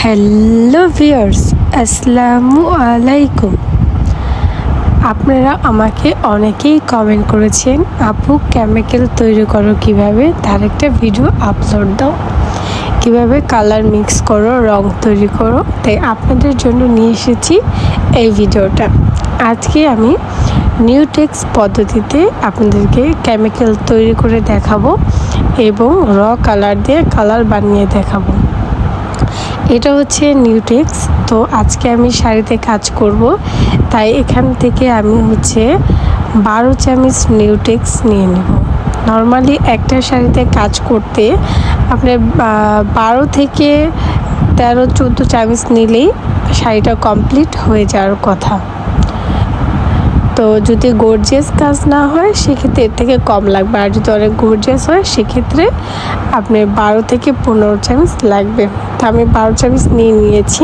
Hello viewers, আসসালামু আলাইকুম। আপনারা আমাকে অনেকেই কমেন্ট করেছেন, আপু কেমিক্যাল তৈরি করো কিভাবে, তার একটা ভিডিও আপলোড দাও, কিভাবে কালার মিক্স করো, রং তৈরি করো। তাই আপনাদের জন্য নিয়ে এসেছি এই ভিডিওটা। আজকে আমি নিউটেক্স পদ্ধতিতে আপনাদেরকে কেমিক্যাল তৈরি করে দেখাবো এবং র কালার দিয়ে কালার বানিয়ে দেখাবো। এটা হচ্ছে নিউটেক্স। তো আজকে আমি শাড়িতে কাজ করব, তাই এখান থেকে আমি 12 চামচ নিউটেক্স নিয়ে নেব। নর্মালি একটা শাড়িতে কাজ করতে আপনার 12 থেকে 13-14 চামচ নিলেই শাড়িটা কমপ্লিট হয়ে যাওয়ার কথা। তো যদি গর্জিয়াস কাজ না হয় সেক্ষেত্রে এর থেকে কম লাগবে, আর যদি অনেক গর্জিয়াস হয় সেক্ষেত্রে আপনার 12 থেকে 15 চামচ লাগবে। তো আমি 12 চামচ নিয়েছি।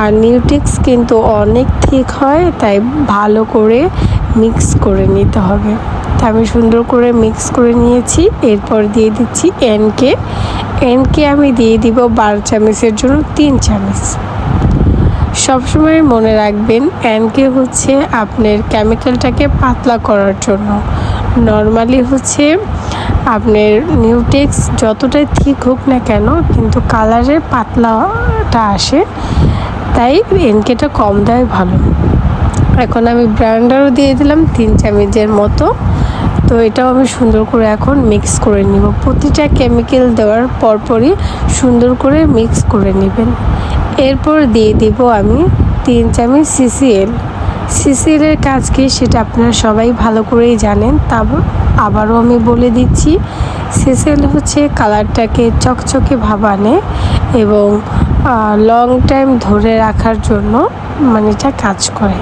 আর নিউটেক্স কিন্তু অনেক থিক হয়, তাই ভালো করে মিক্স করে নিতে হবে। তা আমি সুন্দর করে মিক্স করে নিয়েছি। এরপর দিয়ে দিচ্ছি এনকে আমি দিয়ে দিব 12 চামচের জন্য 3 চামচ। সবসময় মনে রাখবেন এনকে আপনার কেমিক্যালটাকে পাতলা করার জন্য। নর্মালি আপনার নিউটেক্স যতটাই থিক হোক না কেন, কিন্তু কালারের পাতলাটা আসে, তাই এনকেটা কম দেয় ভালো। এখন আমি ব্র্যান্ডারও দিয়ে দিলাম 3 চামচের মতো। তো এটাও আমি সুন্দর করে এখন মিক্স করে নিব। প্রতিটা কেমিক্যাল দেওয়ার পরপরই সুন্দর করে মিক্স করে নেবেন। এরপর দিয়ে দিব আমি 3 চামচ সিসিএলের কাজ কি সেটা আপনারা সবাই ভালো করেই জানেন, আবারও আমি বলে দিচ্ছি। সিসিএল কালারটাকে চকচকে ভাব আনে এবং লং টাইম ধরে রাখার জন্য এটা কাজ করে।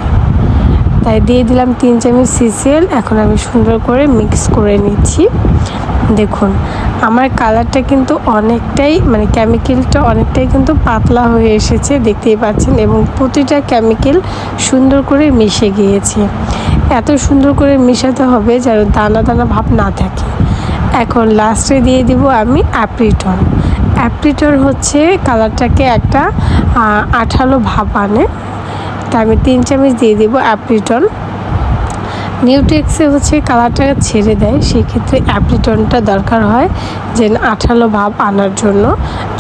তাই দিয়ে দিলাম 3 চামচ সিসিএল। এখন আমি সুন্দর করে মিক্স করে নিচ্ছি। দেখুন আমার কালারটা কিন্তু অনেকটাই কেমিক্যালটা অনেকটাই কিন্তু পাতলা হয়ে এসেছে, দেখতেই পাচ্ছেন, এবং প্রতিটা কেমিক্যাল সুন্দর করে মিশে গিয়েছে। এত সুন্দর করে মিশাতে হবে যেন দানা দানা ভাব না থাকে। এখন লাস্টে দিয়ে দিব আমি অ্যাপ্রিটন কালারটাকে একটা আঠালো ভাব আনে। তা আমি 3 চামচ দিয়ে দিব অ্যাপ্রিটন। নিউটেক্সে কালারটা ছেড়ে দেয়, সেক্ষেত্রে অ্যাপ্রিটনটা দরকার হয় যে আঠালো ভাব আনার জন্য।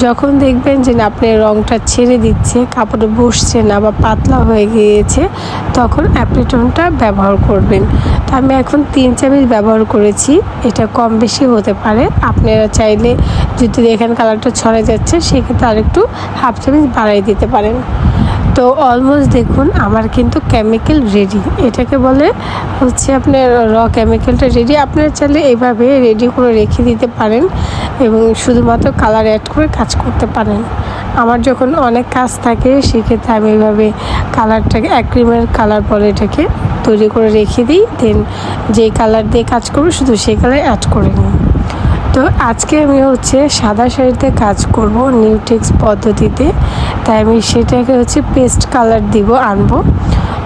যখন দেখবেন যে আপনার রঙটা ছেড়ে দিচ্ছে, কাপড়ে বসছে না বা পাতলা হয়ে গিয়েছে, তখন অ্যাপ্রিটনটা ব্যবহার করবেন। তো আমি এখন 3 চামচ ব্যবহার করেছি, এটা কম বেশি হতে পারে। আপনারা চাইলে যদি দেখেন কালারটা ছড়ে যাচ্ছে, সেক্ষেত্রে আরেকটু হাফ চামচ বাড়াই দিতে পারেন। তো অলমোস্ট দেখুন আমার কিন্তু কেমিক্যাল রেডি। এটাকে বলে আপনার র কেমিক্যালটা রেডি। আপনারা চাইলে এইভাবে রেডি করে রেখে দিতে পারেন এবং শুধুমাত্র কালার অ্যাড করে কাজ করতে পারেন। আমার যখন অনেক কাজ থাকে সেক্ষেত্রে আমি এইভাবে কালারটাকে অ্যাক্রিমের কালার বলে এটাকে তৈরি করে রেখে দিই। দেন যেই কালার দিয়ে কাজ করবো শুধু সেই কালার অ্যাড করে নিই। তো আজকে আমি সাদা শাড়িতে কাজ করব নিউটেক্স পদ্ধতিতে, তাই আমি সেটাকে পেস্ট কালার আনবো।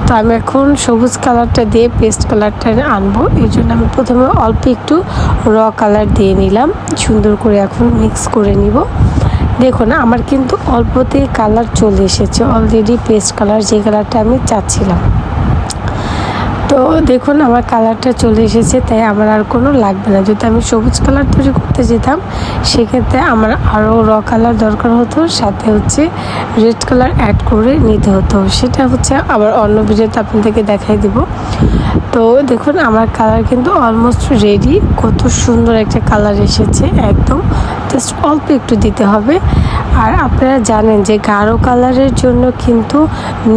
তো আমি এখন সবুজ কালারটা দিয়ে পেস্ট কালারটা আনবো। এই জন্য আমি প্রথমে অল্প একটু র কালার দিয়ে নিলাম, সুন্দর করে এখন মিক্স করে নিব। দেখুন আমার কিন্তু অল্পতেই কালার চলে এসেছে অলরেডি, পেস্ট কালার যে কালারটা আমি চাচ্ছিলাম। তো দেখুন আমার কালারটা চলে এসেছে, তাই আমার আর কোনো লাগবে না। যদি আমি সবুজ কালার তৈরি করতে যেতাম সেক্ষেত্রে আমার আরও র কালার দরকার হতো, সাথে রেড কালার অ্যাড করে নিতে হতো। সেটা আবার অন্য ভিডিওতে আপনাদেরকে দেখাই দিব। তো দেখুন আমার কালার কিন্তু অলমোস্ট রেডি। কত সুন্দর একটা কালার এসেছে, একদম জাস্ট অল্প একটু দিতে হবে। আর আপনারা জানেন যে গাঢ় কালারের জন্য কিন্তু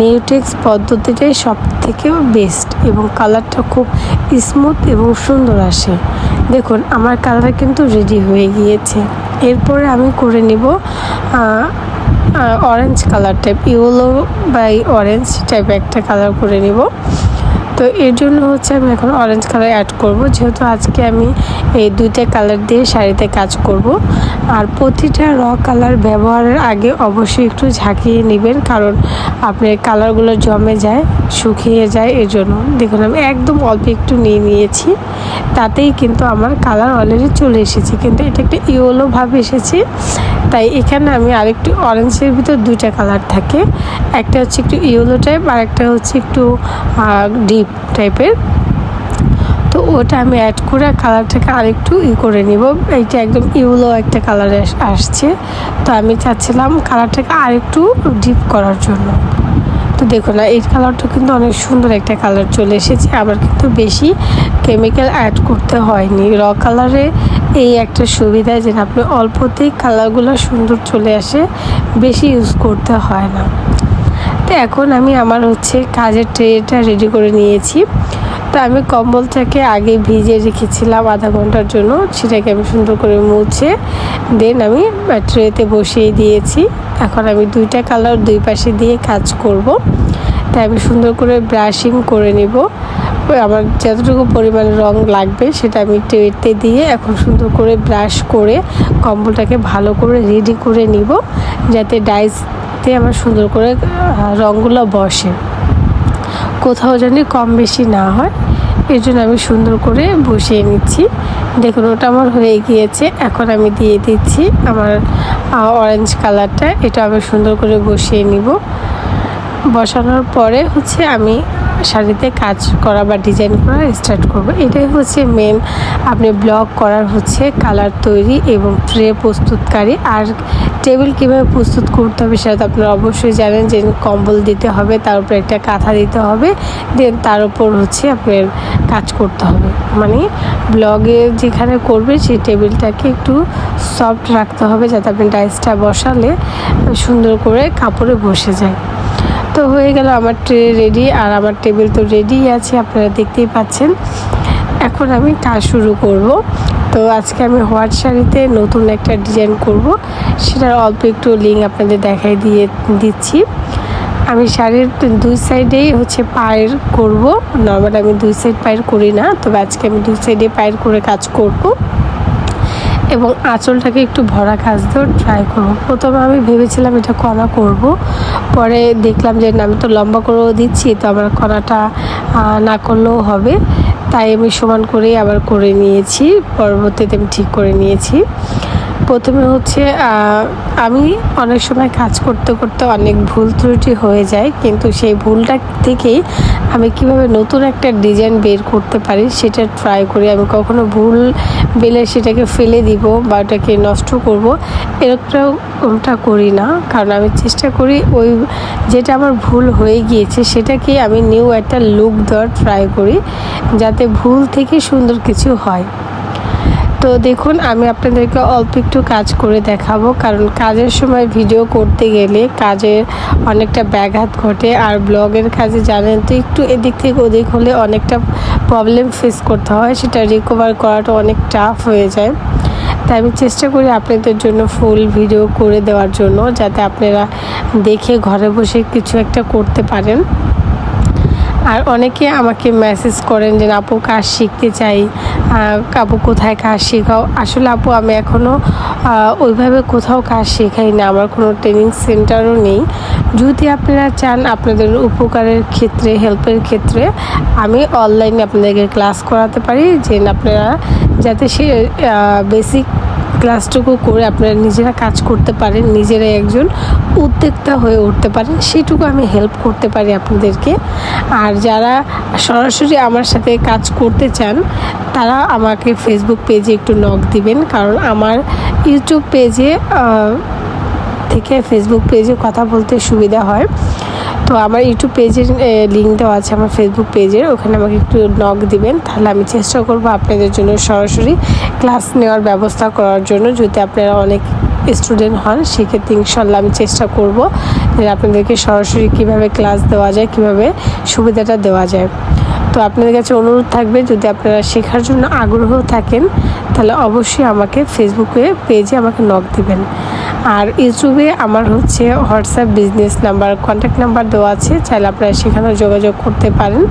নিউটেক্স পদ্ধতিটাই সব থেকে বেস্ট এবং কালারটা খুব স্মুথ এবং সুন্দর আসে। দেখুন আমার কালার কিন্তু রেডি হয়ে গিয়েছে। এরপরে আমি করে নিব orange colour type, yellow by orange type একটা কালার করে নিব। তো তো এর জন্য হচ্ছে আমি এখন অরেঞ্জ কালার অ্যাড করব, যেহেতু আজকে আমি এই দুইটা কালার দিয়ে শাড়িতে কাজ করব। আর প্রতিটা কালার ব্যবহারের আগে অবশ্যই একটু ঝাঁকিয়ে নেবেন, কারণ আপনার কালারগুলো জমে যায়, শুকিয়ে যায়। এর জন্য দেখুন আমি একদম অল্প একটু নিয়েছি, তাতেই কিন্তু আমার কালার অলরেডি চলে এসেছে, কিন্তু এটা একটা ইয়েলো ভাব এসেছে। তাই এখানে আমি আরেকটু অরেঞ্জের ভিতর দুইটা কালার থাকে, একটা হচ্ছে একটু ইয়েলো টাইপ আর একটা হচ্ছে একটু ডিপ টাইপের। তো ওটা আমি অ্যাড করে কালারটাকে আরেকটু করে নিব। এইটা একদম ইয়েলো একটা কালার আসছে, তো আমি চাচ্ছিলাম কালারটাকে আরেকটু ডিপ করার জন্য। তো দেখো না, এই কালারটা কিন্তু অনেক সুন্দর একটা কালার চলে এসেছে, আবার কিন্তু বেশি কেমিক্যাল অ্যাড করতে হয়নি। কালারে এই একটা সুবিধা যে আপনি অল্পতেই কালারগুলো সুন্দর চলে আসে, বেশি ইউজ করতে হয় না। তো এখন আমি আমার হচ্ছে কাজের ট্রেটা রেডি করে নিয়েছি। তো আমি কম্বলটাকে আগে ভিজিয়ে রেখেছিলাম আধা ঘন্টার জন্য, সেটাকে আমি সুন্দর করে মুছে দেন আমি ট্রেতে বসিয়ে দিয়েছি। এখন আমি দুইটা কালার দুই পাশে দিয়ে কাজ করব। তাই আমি সুন্দর করে ব্রাশিং করে নিব। আমার যতটুকু পরিমাণে রং লাগবে সেটা আমি ট্রেতে দিয়ে এখন সুন্দর করে ব্রাশ করে কম্বলটাকে ভালো করে রেডি করে নিব, যাতে ডাইসতে আমার সুন্দর করে রঙগুলো বসে, কোথাও জানি কম বেশি না হয়। এর জন্য আমি সুন্দর করে বসিয়ে নিচ্ছি। দেখুন ওটা আমার হয়ে গিয়েছে। এখন আমি দিয়ে দিচ্ছি আমার অরেঞ্জ কালারটা, এটা আমি সুন্দর করে বসিয়ে নিব। বসানোর পরে হচ্ছে আমি শাড়িতে কাজ করা বা ডিজাইন করা স্টার্ট করব। এটাই হচ্ছে মেন আপনি ব্লগ করার হচ্ছে কালার তৈরি এবং ট্রে প্রস্তুতকারী। আর টেবিল কীভাবে প্রস্তুত করতে হবে সেটা তো আপনারা অবশ্যই জানেন, যে কম্বল দিতে হবে, তার উপরে একটা কাঁথা দিতে হবে, দেন তার উপর হচ্ছে আপনার কাজ করতে হবে। মানে ব্লগে যেখানে করবে সেই টেবিলটাকে একটু সফট রাখতে হবে, যাতে আপনি ডাইসটা বসালে সুন্দর করে কাপড়ে বসে যায়। তো হয়ে গেল আমার ট্রে রেডি, আর আমার টেবিল তো রেডিই আছে, আপনারা দেখতেই পাচ্ছেন। এখন আমি কাজ শুরু করব। তো আজকে আমি হোয়াইট শাড়িতে নতুন একটা ডিজাইন করব, সেটার অল্প একটু লিঙ্ক আপনাদের দেখাই দিচ্ছি। আমি শাড়ির দুই সাইডেই হচ্ছে পায়ের করব। নর্মাল আমি দুই সাইড পায়ের করি না, তবে আজকে আমি দুই সাইডে পায়ের করে কাজ করব এবং আঁচলটাকে একটু ভরা কাজ দিয়েও ট্রাই করবো। প্রথমে আমি ভেবেছিলাম এটা কণা করব, পরে দেখলাম যে আমি তো লম্বা করেও দিচ্ছি, তো আমার কণাটা না করলেও হবে। তাই আমি সমান করেই আবার করে নিয়েছি, পরবর্তীতে আমি ঠিক করে নিয়েছি। প্রথমে হচ্ছে আমি অনেক সময় কাজ করতে করতে অনেক ভুল ত্রুটি হয়ে যায়, কিন্তু সেই ভুলটা থেকেই আমি কিভাবে নতুন একটা ডিজাইন বের করতে পারি সেটা ট্রাই করি। আমি কখনো ভুল বেলে সেটাকে ফেলে দিব বা ওটাকে নষ্ট করব এরকমটা করি না, কারণ আমি চেষ্টা করি ওই যেটা আমার ভুল হয়ে গিয়েছে সেটাকে আমি নিউ একটা লুক দেওয়ার ট্রাই করি, যাতে ভুল থেকে সুন্দর কিছু হয়। তো দেখুন আমি আপনাদেরকে অল্প একটু কাজ করে দেখাবো, কারণ কাজের সময় ভিডিও করতে গেলে কাজের অনেকটা ব্যাঘাত ঘটে। আর ব্লগের কাজে জানেন তো একটু এদিক থেকে ওদিক হলে অনেকটা প্রবলেম ফেস করতে হয়, সেটা রিকভার করাটা অনেক টাফ হয়ে যায়। তাই আমি চেষ্টা করি আপনাদের জন্য ফুল ভিডিও করে দেওয়ার জন্য, যাতে আপনারা দেখে ঘরে বসে কিছু একটা করতে পারেন। আর অনেকে আমাকে মেসেজ করেন যে আপু কাজ শিখতে চাই, আপু কোথায় কাজ শেখাও। আসলে আপু আমি এখনও ওইভাবে কোথাও কাজ শেখাই না, আমার কোনো ট্রেনিং সেন্টারও নেই। যদি আপনারা চান আপনাদের উপকারের ক্ষেত্রে, হেল্পের ক্ষেত্রে আমি অনলাইনে আপনাদেরকে ক্লাস করাতে পারি, যে আপনারা যাতে সে বেসিক ক্লাসটুকু করে আপনারা নিজেরা কাজ করতে পারেন, নিজেরাই একজন উদ্যোক্তা হয়ে উঠতে পারেন, সেটুকু আমি হেল্প করতে পারি আপনাদেরকে। আর যারা সরাসরি আমার সাথে কাজ করতে চান তারা আমাকে ফেসবুক পেজে একটু নক দিবেন, কারণ আমার ইউটিউব পেজে থেকে ফেসবুক পেজে কথা বলতে সুবিধা হয়। তো আমার ইউটিউব পেজের লিঙ্ক দেওয়া আছে আমার ফেসবুক পেজের, ওখানে আমাকে একটু নক দিবেন, তাহলে আমি চেষ্টা করব আপনাদের জন্য সরাসরি ক্লাস নেওয়ার ব্যবস্থা করার জন্য। যদি আপনারা অনেক স্টুডেন্ট হন সেক্ষেত্রে ইনশাল্লাহ আমি চেষ্টা করব যে আপনাদেরকে সরাসরি কিভাবে ক্লাস দেওয়া যায়, কিভাবে সুবিধাটা দেওয়া যায়। তো আপনাদের কাছে অনুরোধ থাকবে, যদি আপনারা শেখার জন্য আগ্রহ থাকেন তাহলে অবশ্যই আমাকে ফেসবুকে পেজে আমাকে নক দিবেন। আর ইউটিউবে আমার হচ্ছে WhatsApp business number, contact number দেওয়া আছে, চাইলে আপনারা সেখানে যোগাযোগ করতে পারেন।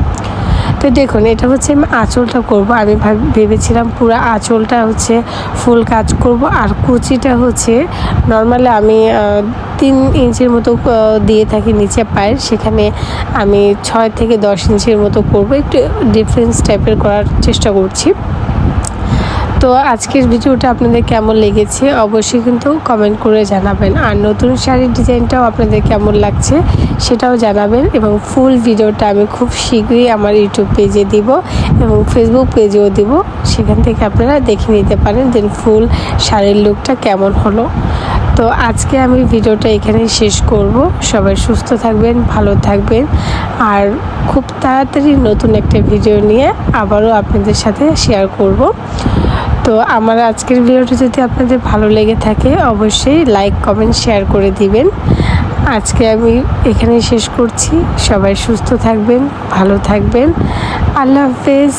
তো দেখুন এটা হচ্ছে আমি আঁচলটা করব। আমি ভেবেছিলাম পুরো আঁচলটা হচ্ছে ফুল কাজ করব, আর কুচিটা হচ্ছে নর্মালি আমি 3 ইঞ্চির মতো দিয়ে থাকি নিচে পায়ের, সেখানে আমি 6 থেকে 10 ইঞ্চির মতো করব, একটু ডিফারেন্স টাইপের করার চেষ্টা করছি। তো আজকের ভিডিওটা আপনাদের কেমন লেগেছে অবশ্যই কিন্তু কমেন্ট করে জানাবেন, আর নতুন শাড়ির ডিজাইনটাও আপনাদের কেমন লাগছে সেটাও জানাবেন। এবং ফুল ভিডিওটা আমি খুব শীঘ্রই আমার ইউটিউব পেজে দিব এবং ফেসবুক পেজেও দিব, সেখান থেকে আপনারা দেখে নিতে পারেন দেন ফুল শাড়ির লুকটা কেমন হলো। তো আজকে আমি ভিডিওটা এখানেই শেষ করব। সবাই সুস্থ থাকবেন, ভালো থাকবেন, আর খুব তাড়াতাড়ি নতুন একটা ভিডিও নিয়ে আবারও আপনাদের সাথে শেয়ার করব। তো আমার আজকের ভিডিওটি যদি আপনাদের ভালো লেগে থাকে অবশ্যই লাইক কমেন্ট শেয়ার করে দিবেন। আজকে আমি এখানেই শেষ করছি। সবাই সুস্থ থাকবেন, ভালো থাকবেন। আল্লাহ হাফেজ।